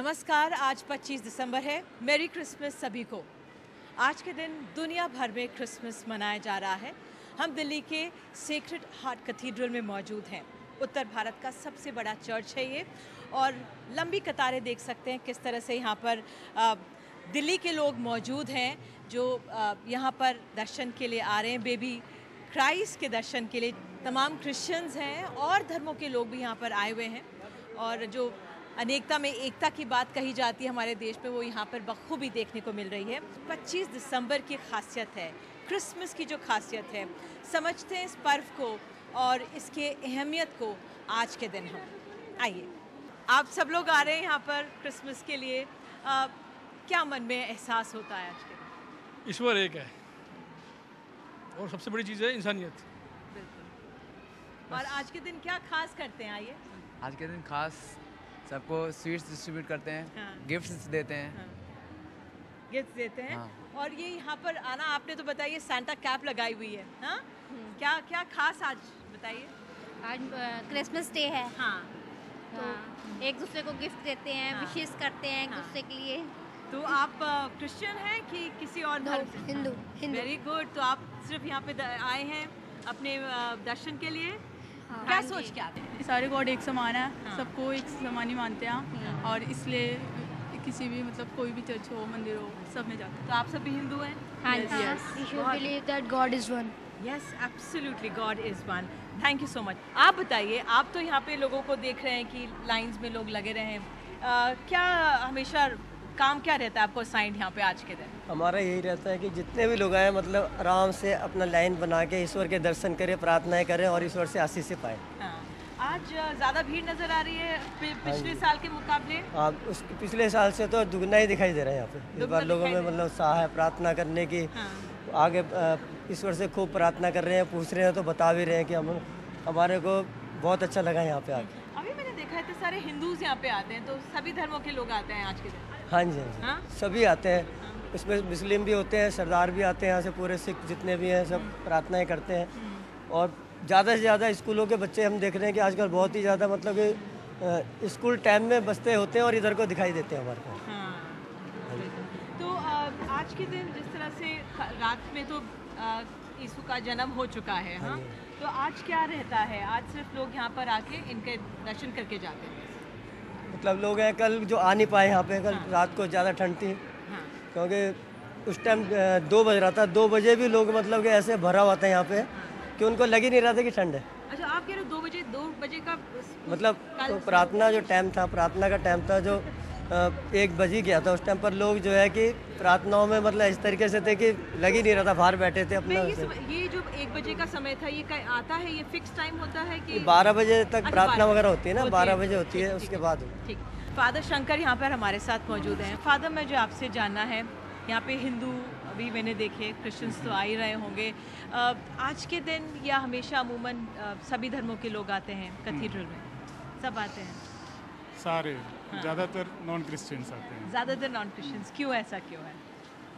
नमस्कार। आज 25 दिसंबर है। मेरी क्रिसमस सभी को। आज के दिन दुनिया भर में क्रिसमस मनाया जा रहा है। हम दिल्ली के सेक्रेड हार्ट कैथेड्रल में मौजूद हैं। उत्तर भारत का सबसे बड़ा चर्च है ये, और लंबी कतारें देख सकते हैं किस तरह से यहाँ पर दिल्ली के लोग मौजूद हैं जो यहाँ पर दर्शन के लिए आ रहे हैं। बेबी क्राइस्ट के दर्शन के लिए तमाम क्रिश्चियंस हैं और धर्मों के लोग भी यहाँ पर आए हुए हैं। और जो अनेकता में एकता की बात कही जाती है हमारे देश में, वो यहाँ पर बखूबी देखने को मिल रही है। 25 दिसंबर की खासियत है, क्रिसमस की जो खासियत है, समझते हैं इस पर्व को और इसके अहमियत को आज के दिन हम। आइए, आप सब लोग आ रहे हैं यहाँ पर क्रिसमस के लिए। क्या मन में एहसास होता है आज के दिन? ईश्वर एक है और सबसे बड़ी चीज़ है इंसानियत। बिल्कुल। और आज के दिन क्या खास करते हैं? आइए। आज के दिन खास सबको स्वीट्स डिस्ट्रीब्यूट करते हैं। हाँ। गिफ्ट्स देते हैं। हाँ। गिफ्ट देते हैं। हाँ। और ये यहाँ पर आना, आपने तो बताइए सैंटा कैप लगाई हुई है। हाँ, क्या क्या खास आज बताइए। आज क्रिसमस डे है। हाँ, तो एक दूसरे को गिफ्ट देते हैं, हाँ। विशेस करते हैं एक हाँ। दूसरे के लिए। तो आप क्रिश्चियन हैं कि किसी और धर्म से? हिंदू। Very good. तो आप सिर्फ यहाँ पे आए हैं अपने दर्शन के लिए? हाँ। क्या हाँ सोच जी। के आते हैं? सारे गॉड एक समान है। हाँ। सबको एक समान ही मानते हैं और इसलिए किसी भी मतलब कोई भी चर्च हो, मंदिर हो, सब में जाते तो आप सभी हिंदू हैं? हाँ Yes, जी। yes. We should बहुत- believe that God is one. Yes, absolutely, God is one. Thank you so much. आप बताइए, आप तो यहाँ पे लोगों को देख रहे हैं कि लाइंस में लोग लगे रहे हैं। क्या हमेशा काम क्या रहता है आपको असाइंड यहाँ पे आज के दिन? हमारा यही रहता है कि जितने भी लोग आए मतलब आराम से अपना लाइन बना के ईश्वर के दर्शन करें, प्रार्थनाएं करें और ईश्वर से आशीष पाएं। हाँ। आज ज़्यादा भीड़ नज़र आ रही है पिछले साल के मुकाबले? आप उस पिछले साल से तो दुगना ही दिखाई दे रहा है यहाँ पे। इस दुगना बार लोगों में दिखाई दे मतलब उत्साह है प्रार्थना करने की। हाँ। आगे ईश्वर से खूब प्रार्थना कर रहे हैं, पूछ रहे हैं, तो बता भी रहे हैं कि हमारे को बहुत अच्छा लगा यहाँ पे आके। अभी मैंने देखा है तो सारे हिंदूज यहाँ पे आते हैं, तो सभी धर्मों के लोग आते हैं आज के दिन। हाँ जी, हाँ हाँ? जी, सभी आते हैं। इसमें मुस्लिम भी होते हैं, सरदार भी आते हैं यहाँ से, पूरे सिख जितने भी हैं सब प्रार्थनाएं करते हैं। और ज़्यादा से ज़्यादा स्कूलों के बच्चे हम देख रहे हैं कि आजकल बहुत ही ज़्यादा मतलब कि स्कूल टाइम में बसते होते हैं और इधर को दिखाई देते हैं हमारे को। हाँ। तो आज के दिन जिस तरह से रात में तो यीशु का जन्म हो चुका है, हाँ, तो आज क्या रहता है? आज सिर्फ लोग यहाँ पर आके इनके दर्शन करके जाते हैं। मतलब लोग हैं कल जो आ नहीं पाए यहाँ पे, कल रात को ज़्यादा ठंड थी हाँ। क्योंकि उस टाइम 2 बज रहा था। 2 बजे भी लोग मतलब कि ऐसे भरा हुआ था यहाँ पे कि उनको लग ही नहीं रहा था कि ठंड है। अच्छा, आप कह रहे हो 2 बजे का मतलब कल तो प्रार्थना जो टाइम था, प्रार्थना का टाइम था जो 1 बज ही गया था। उस टाइम पर लोग जो है कि प्रार्थनाओं में मतलब इस तरीके से थे कि लग ही नहीं रहा था, बाहर बैठे थे अपना। ये जो 1 बजे का समय था, ये आता है, ये फिक्स टाइम होता है कि 12 बजे तक अच्छा, प्रार्थना 12 वगैरह होती है ना, होती 12 है। बजे होती है, ठीक, उसके ठीक, बाद। ठीक। फादर शंकर यहाँ पर हमारे साथ मौजूद हैं। फादर, मुझे आपसे जानना है, यहाँ पे हिंदू अभी मैंने देखे, क्रिश्चियंस तो आ ही रहे होंगे। आज के दिन या हमेशा अमूमन सभी धर्मों के लोग आते हैं कैथेड्रल में? सब आते हैं? सारे ज़्यादातर नॉन क्रिश्चियंस आते हैं। ज़्यादातर नॉन क्रिश्चियंस। क्यों, ऐसा क्यों है?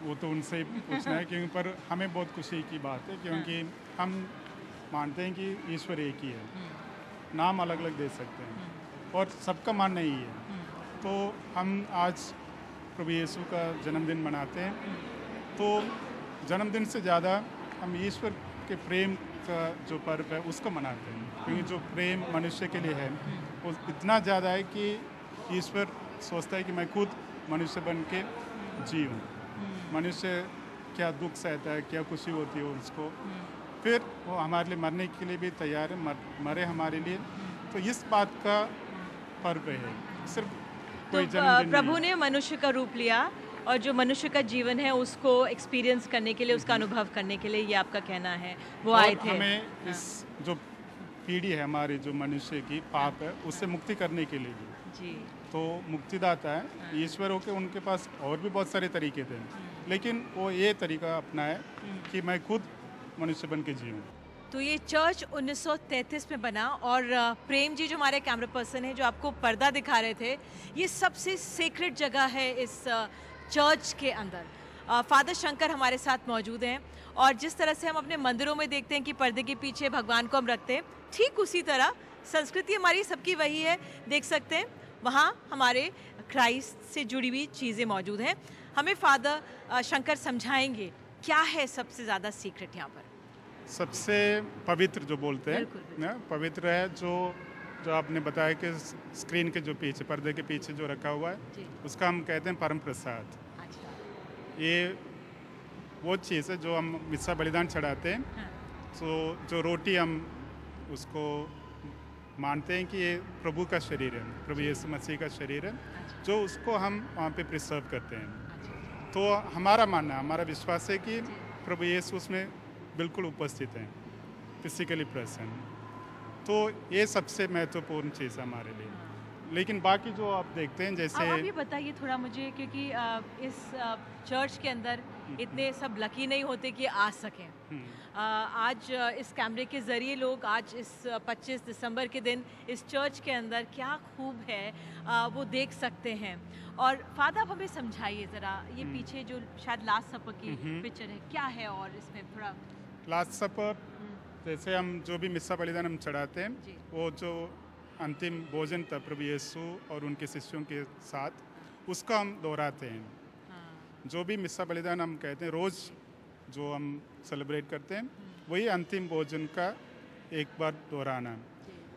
वो तो उनसे ही पूछना है क्योंकि पर हमें बहुत खुशी की बात है क्योंकि हम मानते हैं कि ईश्वर एक ही है। नाम अलग अलग दे सकते हैं और सबका मानना ही है। तो हम आज प्रभु यीशु का जन्मदिन मनाते हैं। तो जन्मदिन से ज़्यादा हम ईश्वर के प्रेम का जो पर्व है उसको मनाते हैं क्योंकि जो प्रेम मनुष्य के लिए है वो इतना ज़्यादा है कि ईश्वर सोचता है कि मैं खुद मनुष्य बन के जीऊँ। मनुष्य क्या दुख सहता है, क्या खुशी होती है उसको, फिर वो हमारे लिए मरने के लिए भी तैयार है, मरे हमारे लिए। तो इस बात का पर्व है, सिर्फ कोई तो जन्मदिन प्रभु नहीं। ने मनुष्य का रूप लिया और जो मनुष्य का जीवन है उसको एक्सपीरियंस करने के लिए, उसका अनुभव करने के लिए, ये आपका कहना है, वो आए और थे। हमें इस जो पीढ़ी है हमारी, जो मनुष्य की पाप है, उससे मुक्ति करने के लिए भी जी। तो मुक्तिदाता है ईश्वर होके उनके पास और भी बहुत सारे तरीके थे, लेकिन वो ये तरीका अपनाए कि मैं खुद मनुष्य बन के जीऊँ। तो ये चर्च 1933 में बना और प्रेम जी जो हमारे कैमरा पर्सन है, जो आपको पर्दा दिखा रहे थे, ये सबसे सीक्रेट जगह है इस चर्च के अंदर। फादर शंकर हमारे साथ मौजूद हैं और जिस तरह से हम अपने मंदिरों में देखते हैं कि पर्दे के पीछे भगवान को हम रखते हैं, ठीक उसी तरह संस्कृति हमारी सबकी वही है। देख सकते हैं वहाँ हमारे क्राइस्ट से जुड़ी हुई चीज़ें मौजूद हैं। हमें फादर शंकर समझाएंगे क्या है सबसे ज़्यादा सीक्रेट यहाँ पर। सबसे पवित्र जो बोलते हैं बिल्कुल, बिल्कुल। ना, पवित्र है जो जो आपने बताया कि स्क्रीन के जो पीछे, पर्दे के पीछे जो रखा हुआ जी। है, उसका हम कहते हैं परम प्रसाद। अच्छा। ये वो चीज़ है जो हम मिस्सा बलिदान चढ़ाते हैं। हाँ। तो जो रोटी हम उसको मानते हैं कि ये प्रभु का शरीर है, प्रभु यीशु मसीह का शरीर है, अच्छा। जो उसको हम वहाँ पे प्रिसर्व करते हैं। अच्छा। तो हमारा मानना, हमारा विश्वास है कि प्रभु यीशु उसमें बिल्कुल उपस्थित हैं, फिजिकली प्रेजेंट। तो ये सबसे महत्वपूर्ण चीज़ है हमारे लिए। लेकिन बाकी जो आप देखते हैं जैसे अब आप ये बताइए थोड़ा मुझे, क्योंकि इस चर्च के अंदर इतने सब लकी नहीं होते कि आ सकें। आज इस कैमरे के ज़रिए लोग आज इस 25 दिसंबर के दिन इस चर्च के अंदर क्या खूब है वो देख सकते हैं। और फादर आप हमें समझाइए ज़रा, ये पीछे जो शायद लास्ट सपर की पिक्चर है, क्या है और इसमें थोड़ा। लास्ट सपर, जैसे हम जो भी मिस्सा बलिदान हम चढ़ाते हैं, जी। वो जो अंतिम भोजन था प्रभु यीशु और उनके शिष्यों के साथ, उसका हम दोहराते हैं। हाँ। जो भी मिस्सा बलिदान हम कहते हैं रोज़ जो हम सेलिब्रेट करते हैं, वही अंतिम भोजन का एक बार दोहराना।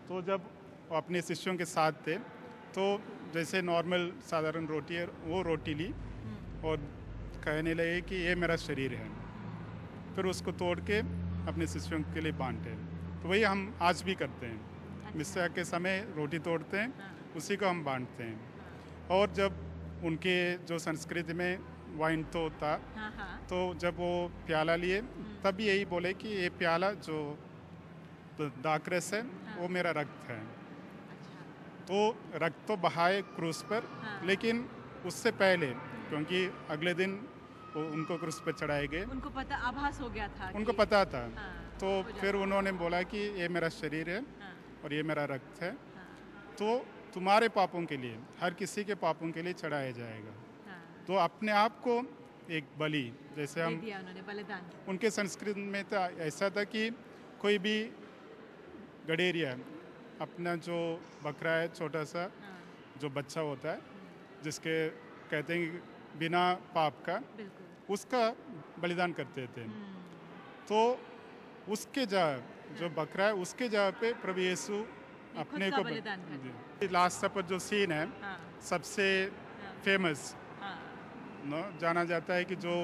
तो जब वो अपने शिष्यों के साथ थे, तो जैसे नॉर्मल साधारण रोटी है, वो रोटी ली और कहने लगे कि ये मेरा शरीर है। फिर उसको तोड़ के अपने शिष्यों के लिए बांटे। तो वही हम आज भी करते हैं। मिस्सा के समय रोटी तोड़ते हैं, उसी को हम बांटते हैं। और जब उनके जो संस्कृति में वाइन तो था, हाँ, हाँ। तो जब वो प्याला लिए तब भी यही बोले कि ये प्याला जो दाखरस है, वो मेरा रक्त है। तो रक्त तो बहाए क्रूस पर, लेकिन उससे पहले, क्योंकि अगले दिन वो उनको क्रूस पर चढ़ाए गए, उनको पता, आभास हो गया था उनको कि- पता था। हाँ, तो हो जाता फिर उन्होंने बोला कि ये मेरा शरीर है हाँ, और ये मेरा रक्त है, हाँ, तो तुम्हारे पापों के लिए, हर किसी के पापों के लिए चढ़ाया जाएगा। हाँ। तो अपने आप को एक बलि, जैसे दे हम दिया उन्होंने बलिदान। उनके संस्कृत में था, ऐसा था कि कोई भी गडेरिया, अपना जो बकरा है छोटा सा, हाँ, जो बच्चा होता है, जिसके कहते हैं कि बिना पाप का, बिल्कुल। उसका बलिदान करते थे। तो उसके जगह जो बकरा है, उसके जगह पे प्रभु यीशु अपने का को बलिदान करते। लास्ट सपर जो सीन है, हाँ, सबसे फेमस हाँ, नो जाना जाता है कि जो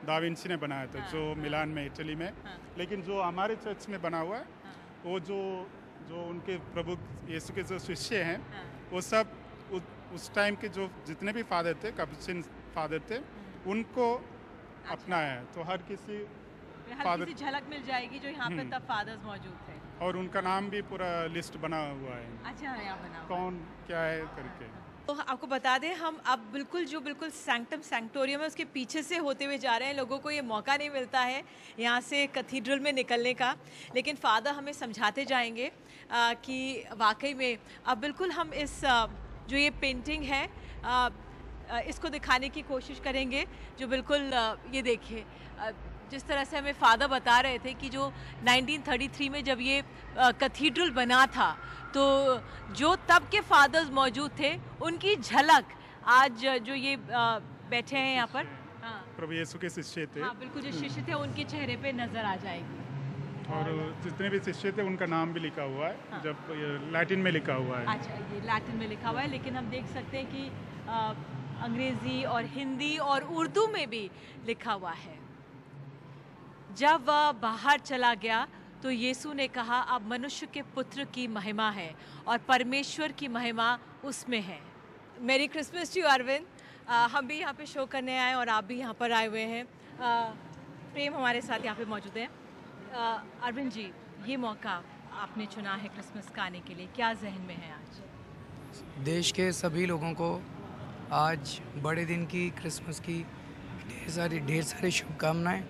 दा विंची ने बनाया था, हाँ, जो हाँ। मिलान में, इटली में। हाँ। लेकिन जो हमारे चर्च में बना हुआ है, हाँ, वो जो जो उनके प्रभु यीशु के जो शिष्य हैं, हाँ, वो सब उस टाइम के जो जितने भी फादर थे, कैपुचिन फादर थे, उनको अपनाया है। तो हर किसी हल्की फादर, सी झलक मिल जाएगी जो यहाँ पे तब फादर्स मौजूद थे। और उनका नाम भी पूरा लिस्ट बना हुआ है, अच्छा, यहाँ बना हुआ। कौन क्या है करके। तो आपको बता दें, हम अब बिल्कुल सैंक्टम सैंक्टोरियम है उसके पीछे से होते हुए जा रहे हैं। लोगों को ये मौका नहीं मिलता है यहाँ से कैथीड्रल में निकलने का, लेकिन फादर हमें समझाते जाएंगे कि वाकई में अब बिल्कुल हम इस जो ये पेंटिंग है इसको दिखाने की कोशिश करेंगे, जो बिल्कुल ये देखिए जिस तरह से हमें फादर बता रहे थे कि जो 1933 में जब ये कैथीड्रल बना था, तो जो तब के फादर्स मौजूद थे उनकी झलक आज जो ये बैठे हैं यहाँ पर, हाँ, प्रभु यीशु के शिष्य थे, हाँ, बिल्कुल जो शिष्य थे उनके चेहरे पे नजर आ जाएगी। और जितने भी शिष्य थे उनका नाम भी लिखा हुआ है। हाँ। जब ये लैटिन में लिखा हुआ है। अच्छा, ये लैटिन में लिखा हुआ है, लेकिन हम देख सकते हैं कि अंग्रेजी और हिंदी और उर्दू में भी लिखा हुआ है। जब वह बाहर चला गया तो यीशु ने कहा, अब मनुष्य के पुत्र की महिमा है और परमेश्वर की महिमा उसमें है। मेरी क्रिसमस टू अरविंद। हम भी यहाँ पे शो करने आए और आप भी यहाँ पर आए हुए हैं। प्रेम हमारे साथ यहाँ पे मौजूद है। अरविंद जी, ये मौका आपने चुना है क्रिसमस का आने के लिए, क्या जहन में है आज? देश के सभी लोगों को आज बड़े दिन की, क्रिसमस की ढेर सारी शुभकामनाएं,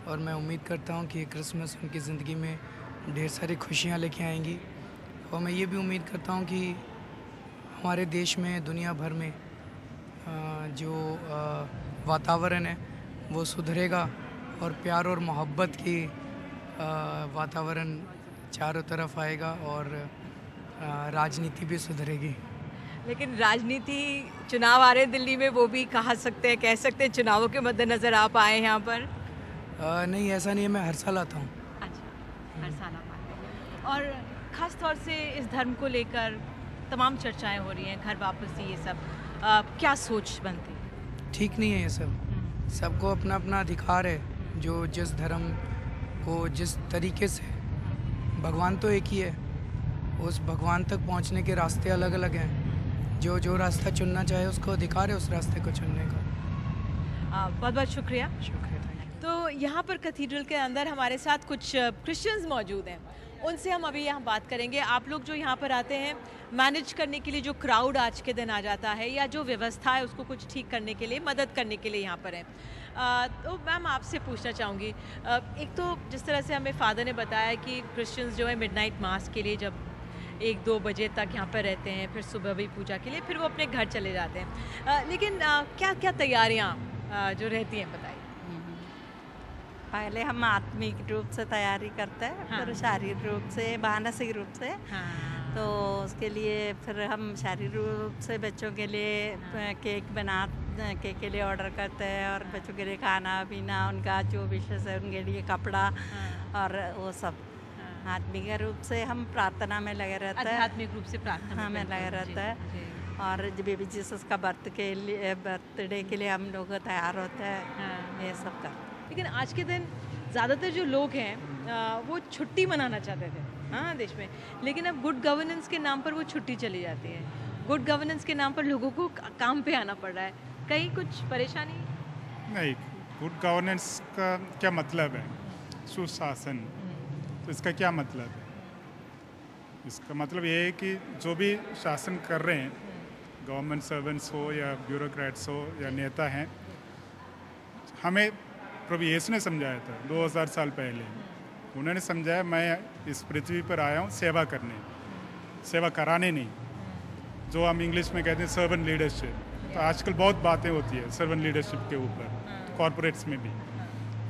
और मैं उम्मीद करता हूं कि ये क्रिसमस उनकी ज़िंदगी में ढेर सारी खुशियां लेके आएंगी। और मैं ये भी उम्मीद करता हूं कि हमारे देश में, दुनिया भर में जो वातावरण है वो सुधरेगा और प्यार और मोहब्बत की वातावरण चारों तरफ आएगा और राजनीति भी सुधरेगी। लेकिन राजनीति चुनाव आ रहे हैं दिल्ली में, वो भी कह सकते हैं चुनावों के मद्देनजर आप आए हैं यहाँ पर? नहीं, ऐसा नहीं है, मैं हर साल आता हूँ। अच्छा, हर साल आप आते हैं। और ख़ास तौर से इस धर्म को लेकर तमाम चर्चाएं हो रही हैं, घर वापसी, ये सब क्या सोच बनती है? ठीक नहीं है ये सब। सबको अपना अपना अधिकार है, जो जिस धर्म को जिस तरीके से, भगवान तो एक ही है, उस भगवान तक पहुंचने के रास्ते अलग अलग हैं। जो रास्ता चुनना चाहे उसको अधिकार है उस रास्ते को चुनने का। बहुत बहुत शुक्रिया। शुक्रिया, थैंक यू। तो यहाँ पर कैथीड्रल के अंदर हमारे साथ कुछ क्रिश्चियंस मौजूद हैं, उनसे हम अभी यहाँ बात करेंगे। आप लोग जो यहाँ पर आते हैं मैनेज करने के लिए, जो क्राउड आज के दिन आ जाता है या जो व्यवस्था है उसको कुछ ठीक करने के लिए, मदद करने के लिए यहाँ पर हैं। तो मैम आपसे पूछना चाहूँगी, एक तो जिस तरह से हमें फादर ने बताया कि क्रिश्चियंस जो है मिडनाइट मास के लिए जब 1-2 बजे तक यहाँ पर रहते हैं, फिर सुबह भी पूजा के लिए, फिर वो अपने घर चले जाते हैं। लेकिन क्या क्या तैयारियाँ जो रहती हैं बताइए। पहले हम आत्मिक रूप से तैयारी करते हैं, हाँ। फिर शारीरिक रूप से, मानसिक रूप से। हाँ। तो उसके लिए फिर हम शारीरिक रूप से बच्चों के लिए केक के लिए ऑर्डर करते हैं, और बच्चों के लिए खाना पीना, उनका जो विशेष है उनके लिए कपड़ा और वो सब। आत्मिक रूप से हम प्रार्थना में लगे रहते हैं, आध्यात्मिक रूप से प्रार्थना में लगे रहता है। और जब बेबी जीसस का बर्थडे के लिए हम लोग तैयार होते हैं, ये सब कर। लेकिन आज के दिन ज़्यादातर जो लोग हैं वो छुट्टी मनाना चाहते थे, हाँ, देश में, लेकिन अब गुड गवर्नेंस के नाम पर वो छुट्टी चली जाती है। गुड गवर्नेंस के नाम पर लोगों को काम पे आना पड़ रहा है, कहीं कुछ परेशानी? नहीं, गुड गवर्नेंस का क्या मतलब है? सुशासन, तो इसका क्या मतलब है? इसका मतलब ये है कि जो भी शासन कर रहे हैं, गवर्नमेंट सर्वेंट्स हो या ब्यूरोक्रेट्स हो या नेता हैं, हमें प्रभु यीशु ने समझाया था 2000 साल पहले। उन्होंने समझाया, मैं इस पृथ्वी पर आया हूँ सेवा करने, सेवा कराने नहीं, जो हम इंग्लिश में कहते हैं सर्वेंट लीडरशिप। तो आजकल बहुत बातें होती है सर्वेंट लीडरशिप के ऊपर, कॉरपोरेट्स में भी।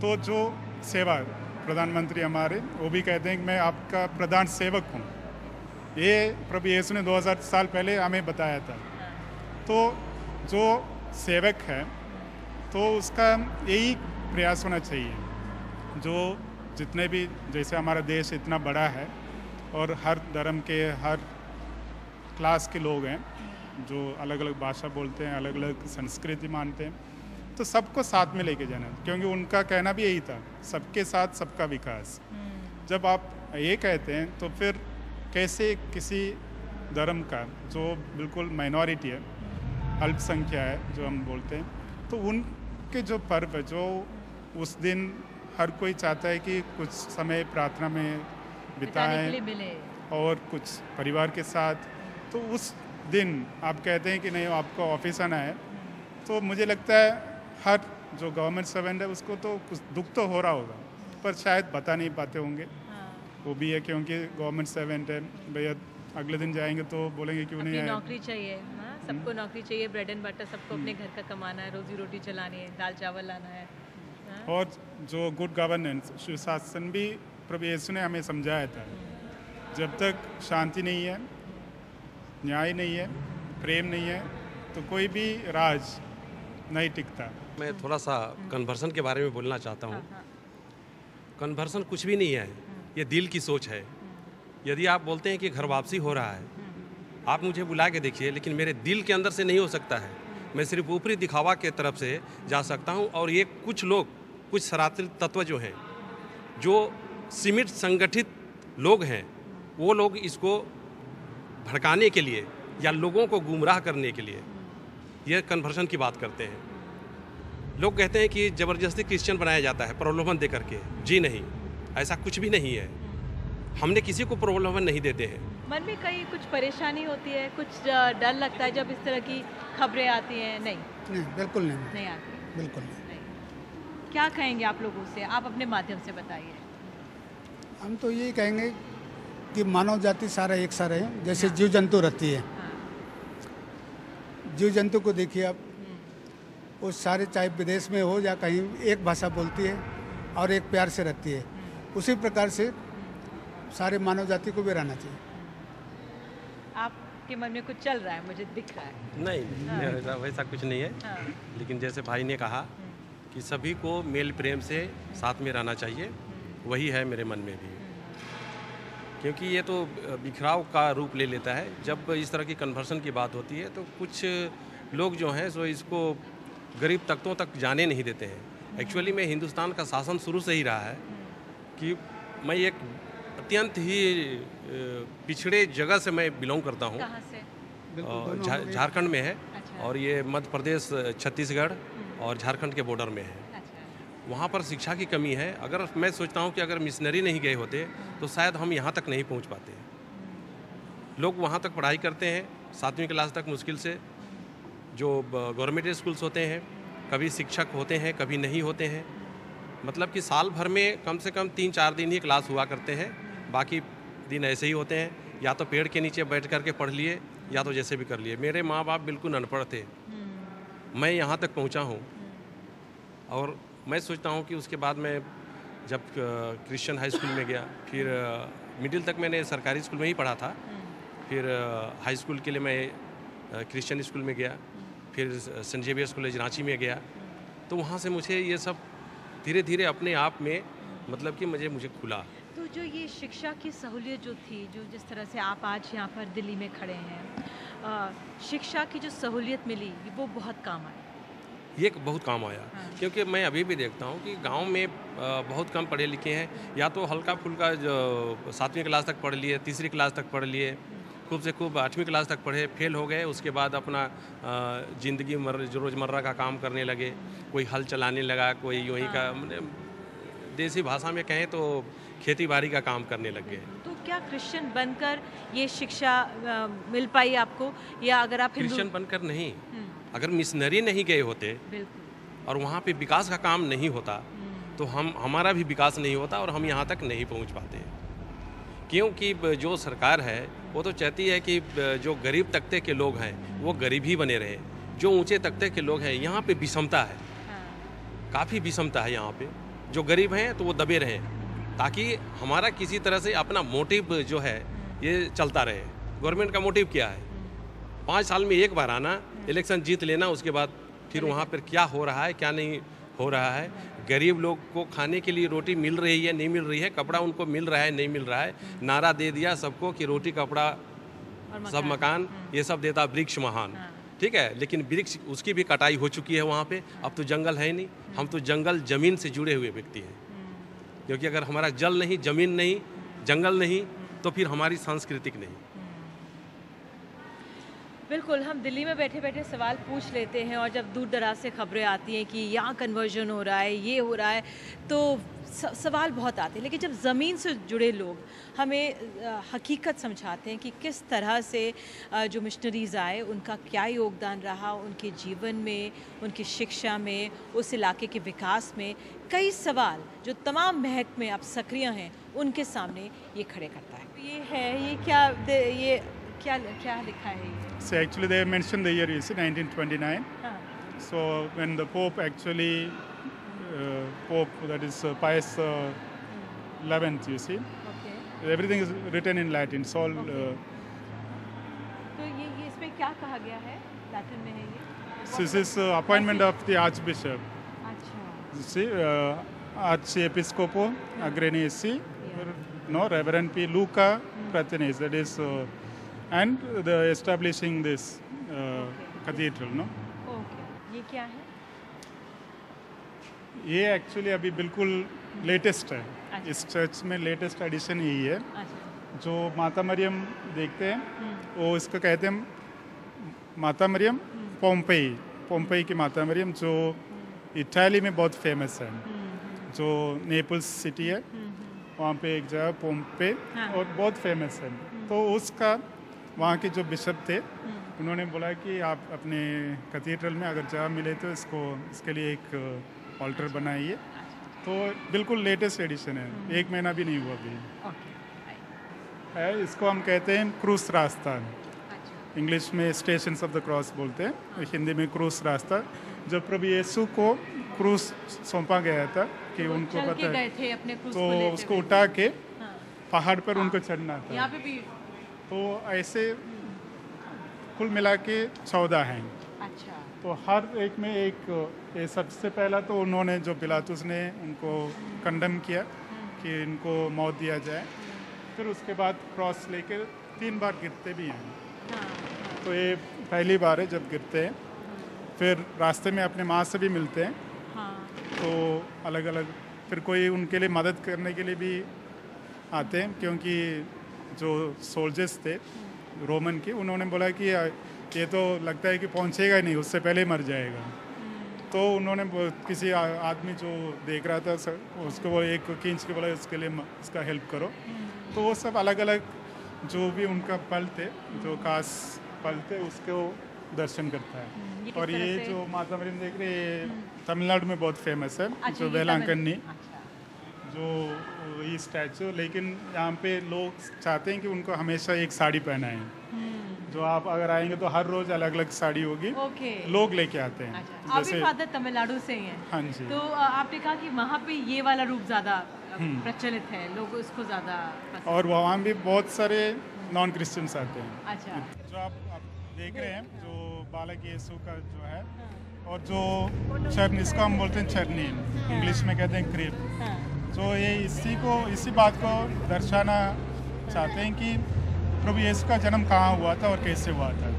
तो जो सेवा, प्रधानमंत्री हमारे वो भी कहते हैं कि मैं आपका प्रधान सेवक हूँ। ये प्रभु यीशु ने 2000 साल पहले हमें बताया था। तो जो सेवक है तो उसका यही प्रयास होना चाहिए, जो जितने भी, जैसे हमारा देश इतना बड़ा है और हर धर्म के, हर क्लास के लोग हैं, जो अलग अलग भाषा बोलते हैं, अलग अलग संस्कृति मानते हैं, तो सबको साथ में लेके जाना, क्योंकि उनका कहना भी यही था, सबके साथ सबका विकास। जब आप ये कहते हैं तो फिर कैसे किसी धर्म का जो बिल्कुल माइनॉरिटी है, अल्पसंख्या है जो हम बोलते हैं, तो उनके जो पर्व है, जो उस दिन हर कोई चाहता है कि कुछ समय प्रार्थना में बिताएं और कुछ परिवार के साथ, तो उस दिन आप कहते हैं कि नहीं आपको ऑफिस आना है, तो मुझे लगता है हर जो गवर्नमेंट सर्वेंट है उसको तो कुछ दुख तो हो रहा होगा, पर शायद बता नहीं पाते होंगे। वो भी है क्योंकि गवर्नमेंट सर्वेंट है, भैया अगले दिन जाएंगे तो बोलेंगे क्यों नहीं आए। नौकरी चाहिए, हाँ, सबको नौकरी चाहिए, ब्रेड एंड बटर, सबको अपने घर का कमाना है, रोजी रोटी चलानी है, दाल चावल लाना है, हाँ? और जो गुड गवर्नेंस, सुशासन भी प्रभु यीशु ने हमें समझाया था, जब तक शांति नहीं है, न्याय नहीं है, प्रेम नहीं है, तो कोई भी राज नहीं टिकता। मैं थोड़ा सा कन्वर्सन के बारे में बोलना चाहता हूँ। कन्वर्सन कुछ भी नहीं है, ये दिल की सोच है। यदि आप बोलते हैं कि घर वापसी हो रहा है, आप मुझे बुला के देखिए, लेकिन मेरे दिल के अंदर से नहीं हो सकता है। मैं सिर्फ ऊपरी दिखावा के तरफ से जा सकता हूँ, और ये कुछ लोग, कुछ शरारती तत्व जो हैं, जो सीमित संगठित लोग हैं, वो लोग इसको भड़काने के लिए या लोगों को गुमराह करने के लिए ये कन्वर्सन की बात करते हैं। लोग कहते हैं कि ज़बरदस्ती क्रिश्चियन बनाया जाता है प्रलोभन दे करके। जी नहीं, ऐसा कुछ भी नहीं है। हमने किसी को प्रलोभन नहीं देते हैं। मन में कहीं कुछ परेशानी होती है, कुछ डर लगता है जब इस तरह की खबरें आती हैं? नहीं, बिल्कुल नहीं आती, बिल्कुल नहीं। क्या कहेंगे आप लोगों से? आप अपने माध्यम से बताइए। हम तो यही कहेंगे कि मानव जाति सारा एक सा रहे, जैसे जीव जंतु रहती है। जीव जंतु को देखिए आप, वो सारे चाहे विदेश में हो या कहीं, एक भाषा बोलती है और एक प्यार से रहती है। उसी प्रकार से सारे मानव जाति को भी रहना चाहिए। आप आपके मन में कुछ चल रहा है, मुझे दिख रहा है। नहीं, वैसा कुछ नहीं है। हाँ। लेकिन जैसे भाई ने कहा कि सभी को मेल प्रेम से साथ में रहना चाहिए, वही है मेरे मन में भी। क्योंकि ये तो बिखराव का रूप ले लेता है। जब इस तरह की कन्वर्सन की बात होती है तो कुछ लोग जो हैं सो इसको गरीब तबकों तक जाने नहीं देते हैं। एक्चुअली में हिंदुस्तान का शासन शुरू से ही रहा है कि मैं एक अत्यंत ही पिछड़े जगह से मैं बिलोंग करता हूँ। कहाँ से? झारखंड में है। अच्छा। और ये मध्य प्रदेश, छत्तीसगढ़ और झारखंड के बॉर्डर में है। अच्छा। वहाँ पर शिक्षा की कमी है। अगर मैं सोचता हूँ कि अगर मिशनरी नहीं गए होते तो शायद हम यहाँ तक नहीं पहुँच पाते। लोग वहाँ तक पढ़ाई करते हैं 7वीं क्लास तक मुश्किल से। जो गवर्नमेंट स्कूल्स होते हैं, कभी शिक्षक होते हैं, कभी नहीं होते हैं। मतलब कि साल भर में कम से कम 3-4 दिन ही क्लास हुआ करते हैं, बाकी दिन ऐसे ही होते हैं। या तो पेड़ के नीचे बैठ करके पढ़ लिए या तो जैसे भी कर लिए। मेरे माँ बाप बिल्कुल अनपढ़ थे, मैं यहाँ तक पहुँचा हूँ। और मैं सोचता हूँ कि उसके बाद मैं जब क्रिश्चियन हाई स्कूल में गया, फिर मिडिल तक मैंने सरकारी स्कूल में ही पढ़ा था। फिर हाई स्कूल के लिए मैं क्रिश्चियन स्कूल में गया, फिर सेंट जेवियर्स कॉलेज रांची में गया। तो वहाँ से मुझे ये सब धीरे धीरे अपने आप में मतलब कि मुझे खुला। तो जो ये शिक्षा की सहूलियत जो थी, जो जिस तरह से आप आज यहाँ पर दिल्ली में खड़े हैं, शिक्षा की जो सहूलियत मिली वो बहुत काम आई। ये बहुत काम आया। हाँ। क्योंकि मैं अभी भी देखता हूँ कि गांव में बहुत कम पढ़े लिखे हैं। या तो हल्का फुल्का जो 7वीं क्लास तक पढ़ लिए, 3री क्लास तक पढ़ लिए, खूब से खूब 8वीं क्लास तक पढ़े, फेल हो गए। उसके बाद अपना ज़िंदगी जो रोज़मर्रा का काम करने लगे। कोई हल चलाने लगा, कोई यूँ ही का देसी भाषा में कहें तो खेती बाड़ी का काम करने लग गए। तो क्या क्रिश्चियन बनकर ये शिक्षा मिल पाई आपको, या अगर आप क्रिश्चियन बनकर नहीं, अगर मिशनरी नहीं गए होते और वहाँ पे विकास का काम नहीं होता तो हमारा भी विकास नहीं होता और हम यहाँ तक नहीं पहुँच पाते। क्योंकि जो सरकार है वो तो चाहती है कि जो गरीब तबके के लोग हैं वो गरीब ही बने रहे, जो ऊंचे तबके के लोग हैं यहाँ पे विषमता है। काफ़ी विषमता है यहाँ पे। जो गरीब हैं तो वो दबे रहें, ताकि हमारा किसी तरह से अपना मोटिव जो है ये चलता रहे। गवर्नमेंट का मोटिव क्या है? 5 साल में एक बार आना, इलेक्शन जीत लेना, उसके बाद फिर वहाँ पर क्या हो रहा है क्या नहीं हो रहा है। गरीब लोग को खाने के लिए रोटी मिल रही है नहीं मिल रही है, कपड़ा उनको मिल रहा है नहीं मिल रहा है। नारा दे दिया सबको कि रोटी कपड़ा सब मकान ये सब देता वृक्ष महान। ठीक है, लेकिन वृक्ष उसकी भी कटाई हो चुकी है वहाँ पे। अब तो जंगल है नहीं, हम तो जंगल ज़मीन से जुड़े हुए व्यक्ति हैं। क्योंकि अगर हमारा जल नहीं, ज़मीन नहीं, जंगल नहीं तो फिर हमारी सांस्कृतिक नहीं। बिल्कुल, हम दिल्ली में बैठे बैठे सवाल पूछ लेते हैं और जब दूर दराज से खबरें आती हैं कि यहाँ कन्वर्जन हो रहा है, ये हो रहा है, तो सवाल बहुत आते हैं। लेकिन जब ज़मीन से जुड़े लोग हमें हकीकत समझाते हैं कि किस तरह से जो मिशनरीज़ आए उनका क्या योगदान रहा उनके जीवन में, उनकी शिक्षा में, उस इलाके के विकास में, कई सवाल जो तमाम महकमे अब सक्रिय हैं उनके सामने ये खड़े करता है। ये है, ये क्या लिखा है ये? So actually they mentioned the year is 1929. So when the Pope actually, Pope that is Pius 11th, you see. Okay. Everything is written in Latin. It's all. तो ये इसमें क्या कहा गया है? लैटिन में है ये? This is appointment of the Archbishop. अच्छा. You see, Archiepiscopo Agrenici, no, Reverend P. Luca Pratenis. That is. And the establishing this cathedral, no? Okay. ये क्या है? ये एक्चुअली अभी बिल्कुल लेटेस्ट है। इस चर्च में लेटेस्ट एडिशन यही है। जो माता मरियम देखते हैं वो इसको कहते हैं माता मरियम पोम्पेई की माता मरियम, जो इटाली में बहुत फेमस है। जो नेपल्स सिटी है वहाँ पे एक जगह पोम्पे और बहुत फेमस है। तो उसका वहाँ के जो बिशप थे उन्होंने बोला कि आप अपने कैथेड्रल में अगर जगह मिले तो इसके लिए एक ऑल्टर बनाइए। तो बिल्कुल लेटेस्ट एडिशन है, 1 महीना भी नहीं हुआ अभी है। इसको हम कहते हैं क्रूस रास्ता, इंग्लिश में स्टेशंस ऑफ द क्रॉस बोलते हैं, हिंदी में क्रूस रास्ता। जब प्रभु यीशु को क्रूस सौंपा गया था कि उनको पता है, तो उसको उठा के पहाड़ पर उनको चढ़ना था। यहाँ पे भी तो ऐसे कुल मिला के 14 हैं। अच्छा। तो हर एक में एक, ये सबसे पहला तो उन्होंने जो पिलातुस ने उनको कंडम किया कि इनको मौत दिया जाए, फिर उसके बाद क्रॉस लेकर 3 बार गिरते भी हैं। तो ये पहली बार है जब गिरते हैं। फिर रास्ते में अपने माँ से भी मिलते हैं। तो अलग अलग फिर कोई उनके लिए मदद करने के लिए भी आते हैं, क्योंकि जो सोल्जर्स थे रोमन के, उन्होंने बोला कि ये तो लगता है कि पहुंचेगा ही नहीं, उससे पहले मर जाएगा। तो उन्होंने किसी आदमी जो देख रहा था उसको वो एक खींच के बोला उसके लिए इसका हेल्प करो। तो वो सब अलग अलग जो भी उनका पल थे, जो खास पल थे, उसको दर्शन करता है। और ये जो माता मरियम देख रहे हैं तमिलनाडु में बहुत फेमस है। अच्छा, जो वेलांकन्नी जो ये स्टैचू, लेकिन यहाँ पे लोग चाहते हैं कि उनको हमेशा एक साड़ी पहनाएं। जो आप अगर आएंगे तो हर रोज अलग अलग साड़ी होगी। लोग लेके आते हैं। अच्छा। आप भी फादर तमिलनाडु से ही हैं। हाँ जी। तो आपने कहा कि वहाँ पे ये वाला रूप ज़्यादा प्रचलित है, लोग उसको ज़्यादा और वहाँ भी बहुत सारे नॉन क्रिश्चियंस आते हैं। अच्छा। जो आप देख रहे हैं जो बालक यीशु का जो है, और जो चरनी, इसको हम बोलते हैं चरनी, इंग्लिश में कहते हैं क्रेप। तो ये इसी बात को दर्शाना चाहते हैं कि प्रभु यीशु का जन्म कहाँ हुआ था और कैसे हुआ था।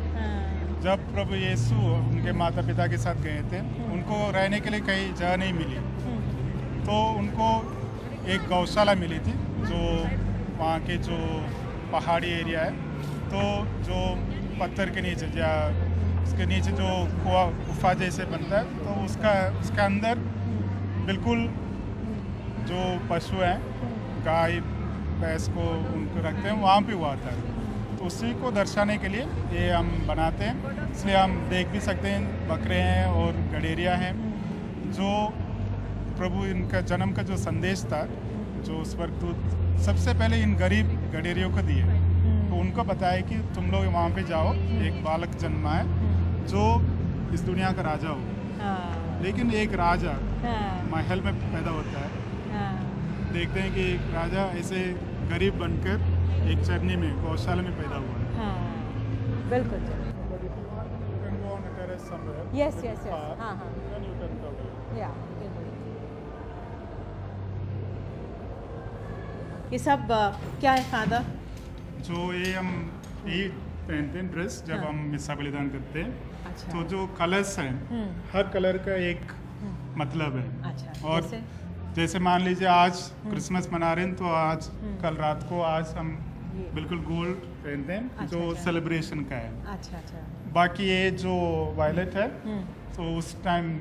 जब प्रभु यीशु उनके माता पिता के साथ गए थे, उनको रहने के लिए कहीं जगह नहीं मिली, तो उनको एक गौशाला मिली थी जो वहाँ के जो पहाड़ी एरिया है। तो जो पत्थर के नीचे या उसके नीचे जो गुफा जैसे बनता है, तो उसके अंदर बिल्कुल जो पशु हैं, गाय भैंस को उनको रखते हैं, वहाँ पे हुआ था। तो उसी को दर्शाने के लिए ये हम बनाते हैं। इसलिए हम देख भी सकते हैं बकरे हैं और गडेरिया हैं, जो प्रभु इनका जन्म का जो संदेश था, जो स्वर्गदूत सबसे पहले इन गरीब गडेरियों को दिए। तो उनको बताया कि तुम लोग वहाँ पे जाओ, एक बालक जन्मा है जो इस दुनिया का राजा हो। लेकिन एक राजा महल में पैदा होता है। देखते हैं कि एक राजा ऐसे गरीब बनकर एक चरनी में, गौशाला में पैदा हुआ है। बिल्कुल। Yes yes yes. हाँ हाँ। ये सब क्या है फादर? जो ये हम पहनते हैं ड्रेस जब हम मिस्सा बलिदान करते हैं। अच्छा। तो जो कलर्स हैं, हर कलर का एक मतलब है। अच्छा। और जैसे मान लीजिए आज क्रिसमस मना रहे हैं, तो आज कल रात को आज हम बिल्कुल गोल्ड पहनते हैं। अच्छा, जो सेलिब्रेशन का है। अच्छा अच्छा। बाकी ये जो वायलेट है, तो उस टाइम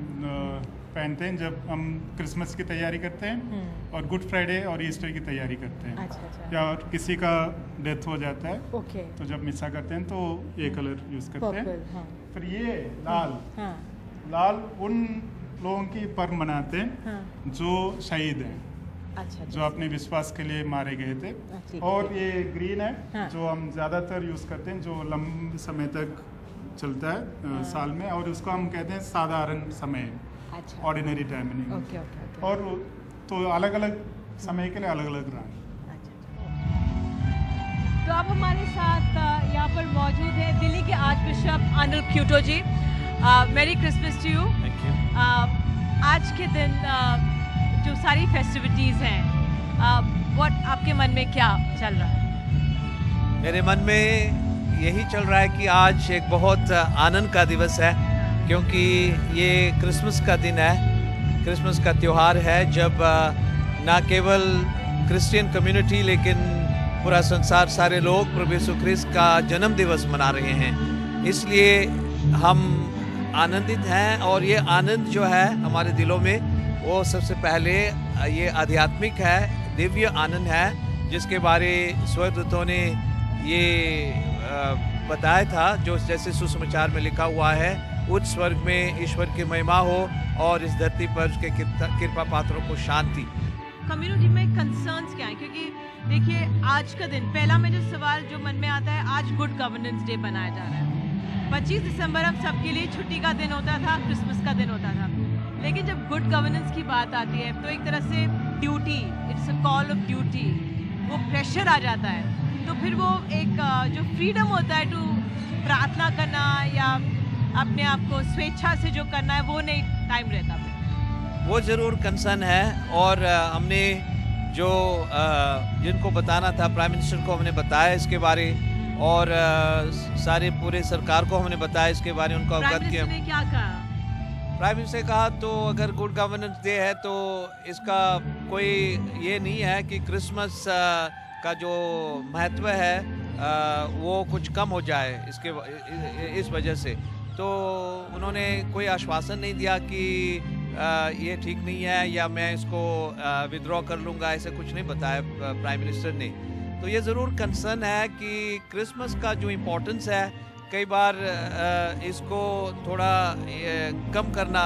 पहनते हैं जब हम क्रिसमस की तैयारी करते हैं और गुड फ्राइडे और ईस्टर की तैयारी करते हैं। अच्छा अच्छा। या किसी का डेथ हो जाता है, ओके, तो जब मिसा करते हैं तो ये कलर यूज करते हैं। हाँ। फिर ये लाल, हाँ। लाल उन लोगों की पर्व मनाते हैं, हाँ। जो शहीद हैं। अच्छा। जो अपने विश्वास के लिए मारे गए थे। और ये ग्रीन है, हाँ। जो हम ज़्यादातर यूज़ करते हैं, जो लंबे समय तक चलता है। हाँ। साल में, और उसको हम कहते हैं साधारण समय। अच्छा। Ordinary timing. Okay okay okay. और तो अलग अलग समय के लिए अलग अलग रंग। तो आप हमारे साथ यहाँ पर मौजूद हैं दिल्ली के archbishop Anil Couto ji. Merry Christmas to you. Thank you. आज के दिन जो सारी फेस्टिविटीज़ हैं, व्हाट आपके मन में क्या चल रहा है? मेरे मन में यही चल रहा है कि आज एक बहुत आनंद का दिवस है, क्योंकि ये क्रिसमस का दिन है, क्रिसमस का त्यौहार है, जब ना केवल क्रिश्चियन कम्युनिटी लेकिन पूरा संसार, सारे लोग प्रभु यीशु ख्रिस्त का जन्म दिवस मना रहे हैं। इसलिए हम आनंदित हैं, और ये आनंद जो है हमारे दिलों में, वो सबसे पहले ये आध्यात्मिक है, दिव्य आनंद है, जिसके बारे स्वर्गदूतों ने ये बताया था, जो जैसे सुसमाचार में लिखा हुआ है, उच्च स्वर्ग में ईश्वर की महिमा हो और इस धरती पर उसके कृपा पात्रों को शांति। कम्युनिटी में कंसर्न्स क्या है? क्योंकि देखिए आज का दिन, पहला में जो सवाल जो मन में आता है, आज गुड गवर्नेंस डे मनाया जा रहा है। 25 दिसंबर हम सबके लिए छुट्टी का दिन होता था, क्रिसमस का दिन होता था। लेकिन जब गुड गवर्नेंस की बात आती है, तो एक तरह से duty, it's a call of duty, वो प्रेशर आ जाता है। तो फिर वो एक जो फ्रीडम होता है टू प्रार्थना करना या अपने आप को स्वेच्छा से जो करना है वो नहीं टाइम रहता फिर? वो ज़रूर कंसर्न है, और हमने जो जिनको बताना था प्राइम मिनिस्टर को हमने बताया इसके बारे, और सारे पूरे सरकार को हमने बताया इसके बारे, उनको अवगत किया। प्राइम मिनिस्टर ने क्या कहा? प्राइम मिनिस्टर ने कहा तो अगर गुड गवर्नेंस डे है तो इसका कोई ये नहीं है कि क्रिसमस का जो महत्व है वो कुछ कम हो जाए इस वजह से। तो उन्होंने कोई आश्वासन नहीं दिया कि ये ठीक नहीं है या मैं इसको विड्रॉ कर लूँगा, ऐसे कुछ नहीं बताया प्राइम मिनिस्टर ने। तो ये ज़रूर कंसर्न है कि क्रिसमस का जो इम्पोर्टेंस है कई बार इसको थोड़ा कम करना,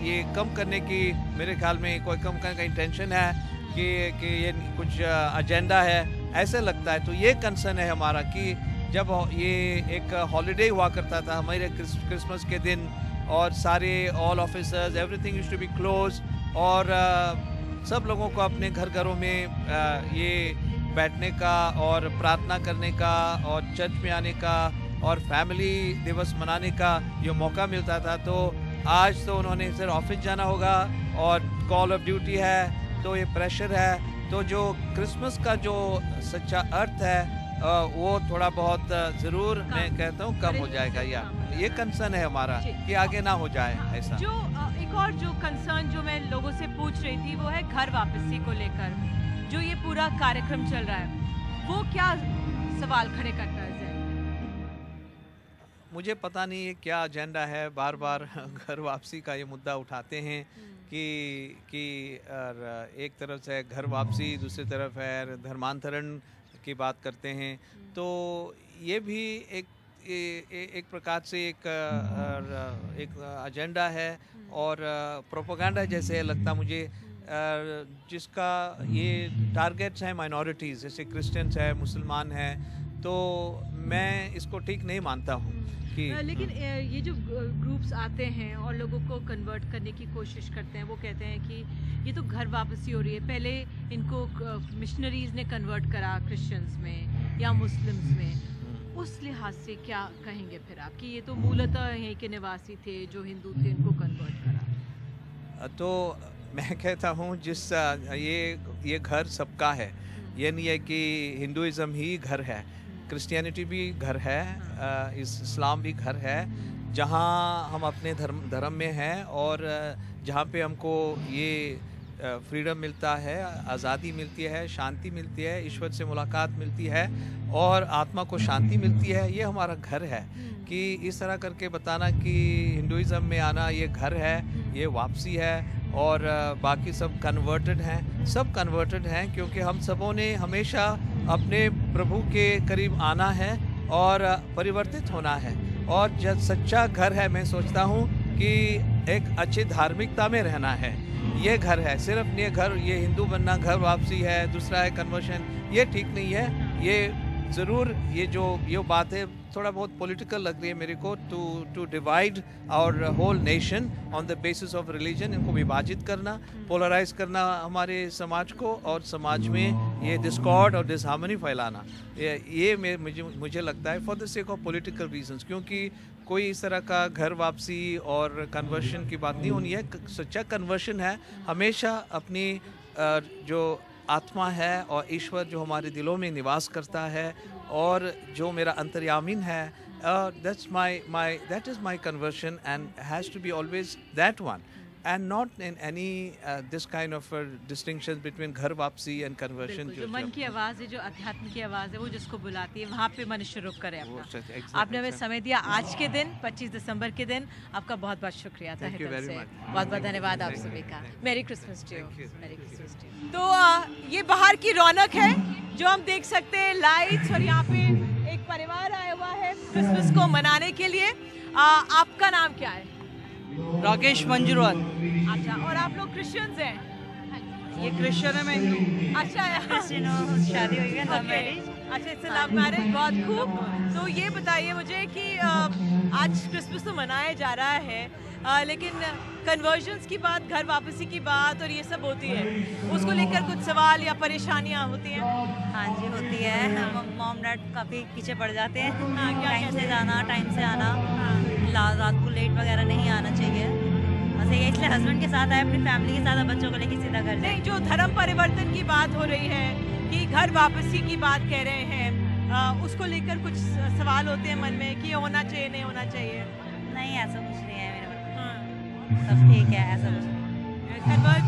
ये कम करने की मेरे ख्याल में कोई कम करने का इंटेंशन है कि ये कुछ एजेंडा है, ऐसे लगता है। तो ये कंसर्न है हमारा कि जब ये एक हॉलीडे हुआ करता था हमारे क्रिसमस के दिन, और सारे all officers everything used to be close, और सब लोगों को अपने घरों में ये बैठने का और प्रार्थना करने का और चर्च में आने का और फैमिली दिवस मनाने का जो मौका मिलता था। तो आज तो उन्होंने सिर्फ ऑफिस जाना होगा और कॉल ऑफ ड्यूटी है, तो ये प्रेशर है। तो जो क्रिसमस का जो सच्चा अर्थ है वो थोड़ा बहुत ज़रूर मैं कहता हूँ कम हो जाएगा, या ये कंसर्न है हमारा कि आगे ना हो जाए ऐसा। जो एक और जो कंसर्न जो मैं लोगों से पूछ रही थी वो है घर वापसी को लेकर, जो ये पूरा कार्यक्रम चल रहा है वो क्या सवाल खड़े करता है? मुझे पता नहीं ये क्या एजेंडा है, बार बार घर वापसी का ये मुद्दा उठाते हैं कि एक तरफ से घर वापसी, दूसरी तरफ है धर्मांतरण की बात करते हैं। तो ये भी एक प्रकार से एक एजेंडा है और प्रोपेगेंडा जैसे लगता मुझे, जिसका ये टारगेट्स हैं माइनॉरिटीज़, जैसे क्रिश्चियंस है, मुसलमान हैं। तो मैं इसको ठीक नहीं मानता हूँ कि लेकिन ये जो ग्रुप्स आते हैं और लोगों को कन्वर्ट करने की कोशिश करते हैं, वो कहते हैं कि ये तो घर वापसी हो रही है, पहले इनको मिशनरीज ने कन्वर्ट करा क्रिश्चियंस में या मुस्लिम्स में। उस लिहाज से क्या कहेंगे फिर आप कि ये तो मूलतः यहीं के निवासी थे, जो हिंदू थे, इनको कन्वर्ट करा? तो मैं कहता हूँ जिस ये घर सबका है, ये नहीं है कि हिंदुइज़्म ही घर है, क्रिश्चियनिटी भी घर है, इस्लाम भी घर है, जहाँ हम अपने धर्म में हैं और जहाँ पे हमको ये फ्रीडम मिलता है, आज़ादी मिलती है, शांति मिलती है, ईश्वर से मुलाकात मिलती है और आत्मा को शांति मिलती है, ये हमारा घर है। कि इस तरह करके बताना कि हिंदुइज़्म में आना ये घर है, ये वापसी है और बाकी सब कन्वर्टेड हैं, सब कन्वर्टेड हैं, क्योंकि हम सबों ने हमेशा अपने प्रभु के करीब आना है और परिवर्तित होना है। और जब सच्चा घर है, मैं सोचता हूँ कि एक अच्छी धार्मिकता में रहना है, ये घर है। सिर्फ ये घर, ये हिंदू बनना घर वापसी है, दूसरा है कन्वर्शन, ये ठीक नहीं है। ये ज़रूर ये बात है थोड़ा बहुत पॉलिटिकल लग रही है मेरे को, to divide our whole nation on the basis of religion, इनको विभाजित करना, पोलराइज करना हमारे समाज को, और समाज में ये डिस्कॉर्ड और डिसहार्मनी फैलाना, ये मुझे लगता है for the sake of political reasons, क्योंकि कोई इस तरह का घर वापसी और कन्वर्शन की बात नहीं होनी है। सच्चा कन्वर्शन है हमेशा अपनी जो आत्मा है और ईश्वर जो हमारे दिलों में निवास करता है और जो मेरा अंतर्यामीन है, that is my conversion and has to be always that one and not in any this kind of distinctions between घर वापसी and conversion। जो मन की आवाज़ है, जो अध्यात्म की आवाज़ है, वो जिसको बुलाती है, वहाँ पे मनुष्य रुक करे अपना। आपने हमें समय दिया आज के दिन, 25 दिसंबर के दिन, आपका बहुत बहुत शुक्रिया था। बहुत बहुत धन्यवाद आप सभी का। मेरी क्रिसमस डे। मेरी क्रिसमस डे। तो ये बाहर की रौनक है जो हम देख सकते हैं, लाइट्स, और यहाँ पे एक परिवार आया हुआ है क्रिसमस को मनाने के लिए। आपका नाम क्या है? राकेश मंजूरवाल। अच्छा, और आप लोग क्रिश्चियंस हैं? ये क्रिश्चियन है, मैं हिंदू। अच्छा, शादी हुई है, लव मैरिज। अच्छा, इससे लव मैरिज, बहुत खूब। तो ये बताइए मुझे कि आज क्रिसमस तो मनाया जा रहा है, लेकिन कन्वर्जन्स की बात, घर वापसी की बात और ये सब होती है, उसको लेकर कुछ सवाल या परेशानियाँ होती हैं? हाँ जी होती है। मॉम डैड काफ़ी पीछे पड़ जाते हैं। हाँ, टाइम से जाना, टाइम से आना, रात को लेट वगैरह नहीं आना चाहिए। बस ये इसलिए हस्बैंड के साथ आए, अपनी फैमिली के साथ बच्चों को लेकर सीधा घर जाए। नहीं, जो धर्म परिवर्तन की बात हो रही है कि घर वापसी की बात कह रहे हैं, उसको लेकर कुछ सवाल होते हैं मन में कि ये होना चाहिए, नहीं होना चाहिए? नहीं, ऐसा कुछ नहीं है मेरे मन। सब ठीक है, ऐसा कुछ नहीं।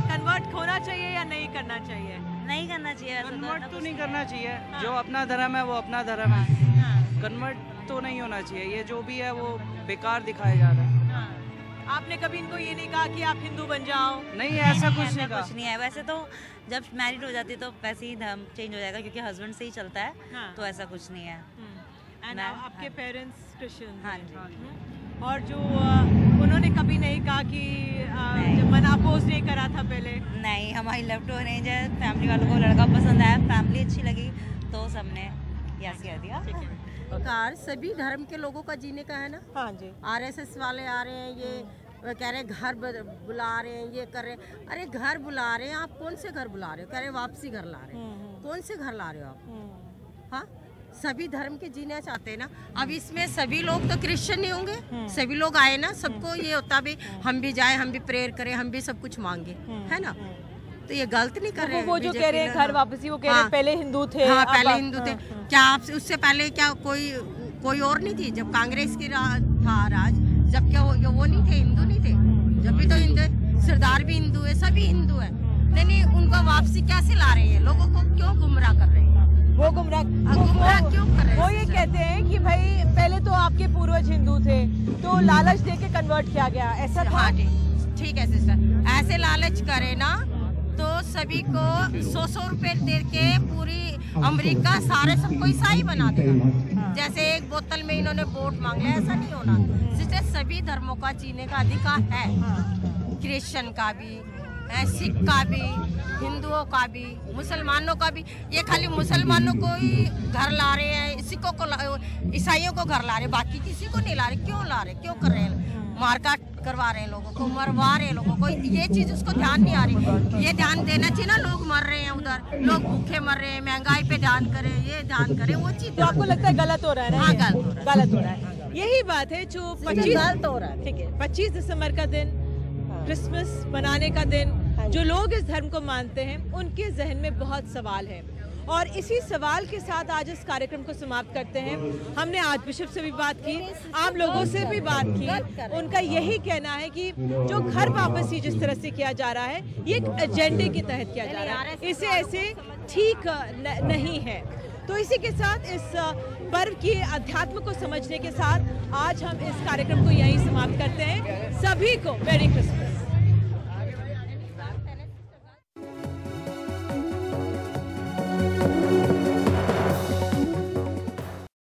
कन्वर्ट होना चाहिए या नहीं करना चाहिए? नहीं करना चाहिए। कन्वर्ट तो नहीं करना चाहिए। जो अपना धर्म है वो अपना धर्म है। कन्वर्ट तो नहीं होना चाहिए। ये जो भी है वो बेकार दिखाया जा रहा है। आपने कभी इनको ये नहीं कहा कि आप हिंदू बन जाओ? नहीं, ऐसा कुछ नहीं कहा। कुछ नहीं है। वैसे तो जब मैरिड हो जाती है तो वैसे ही धर्म चेंज हो जाएगा, क्योंकि हस्बैंड से ही चलता है। तो ऐसा कुछ नहीं है। आपके पेरेंट्स क्रिश्चियन? हाँ जी। और जो उन्होंने कभी नहीं कहा कि जब मन अपोज नहीं करा था पहले? नहीं, हमारी लव टू अरेंज है। फैमिली वालों को लड़का पसंद आया, फैमिली अच्छी लगी तो सबने यस कह दिया। कार सभी धर्म के लोगों का जीने का है ना। हाँ जी। आरएसएस वाले आ रहे हैं, ये कह रहे हैं घर बुला रहे हैं, ये कर रहे हैं। अरे घर बुला रहे हैं, आप कौन से घर बुला रहे हो? कह रहे वापसी घर ला रहे हैं। कौन से घर ला रहे हो आप? हाँ, सभी धर्म के जीना चाहते हैं ना। अब इसमें सभी लोग तो क्रिश्चियन नहीं होंगे, सभी लोग आए ना, सबको ये होता भी हम भी जाए, हम भी प्रेयर करें, हम भी सब कुछ मांगे, है ना। तो ये गलत नहीं कर रहे हैं। वो जो कह रहे हैं घर वापसी, वो कह रहे हैं पहले हिंदू थे। हाँ, पहले हिंदू थे। क्या आप उससे पहले क्या कोई और नहीं थी? जब कांग्रेस की था राज, जब क्या वो नहीं थे, हिंदू नहीं थे? जब भी तो हिंदू, सरदार भी हिंदू है, सभी हिंदू है। नहीं, उनका वापसी कैसे ला रहे हैं? लोगों को क्यों गुमराह कर रहे हैं? वो गुमराह क्यों कर रहे हैं? वो ये कहते हैं कि भाई पहले तो आपके पूर्वज हिंदू थे, तो लालच दे के कन्वर्ट किया गया, ऐसा था? हाँ जी, ठीक है सिस्टर। ऐसे लालच करे ना तो सभी को 100 रुपए दे के पूरी अमेरिका सारे सबको ईसाई बना देगा। जैसे एक बोतल में इन्होंने वोट मांग लिया, ऐसा नहीं होना। सिस्टर, सभी धर्मों का जीने का अधिकार है, क्रिश्चियन का भी, सिख का भी, हिंदुओं का भी, मुसलमानों का भी। ये खाली मुसलमानों को ही घर ला रहे हैं, सिखों को, ईसाइयों को घर ला रहे हैं, बाकी किसी को नहीं ला रहे। क्यों ला रहे? क्यों कर रहे हैं? मारकाट करवा रहे हैं लोगों को, मरवा रहे हैं लोगों को। ये चीज उसको ध्यान नहीं आ रही। ये ध्यान देना चाहिए ना। लोग मर रहे हैं उधर, लोग भूखे मर रहे हैं, महंगाई पे ध्यान करें, ये ध्यान करें। वो चीज तो आपको लगता है गलत हो रहा है ना? हाँ, गलत हो रहा है। यही बात है जो 25 गलत हो रहा है। ठीक है, 25 दिसंबर का दिन, क्रिसमस मनाने का दिन, जो लोग इस धर्म को मानते हैं उनके जहन में बहुत सवाल है, और इसी सवाल के साथ आज इस कार्यक्रम को समाप्त करते हैं। हमने आर्च बिशप से भी बात की, आम लोगों से भी बात की। उनका यही कहना है कि जो घर वापसी जिस तरह से किया जा रहा है, ये एक एजेंडे के तहत किया जा रहा है, इसे ऐसे ठीक नहीं है। तो इसी के साथ इस पर्व की अध्यात्म को समझने के साथ आज हम इस कार्यक्रम को यहीं समाप्त करते हैं। सभी को मेरी क्रिसमस।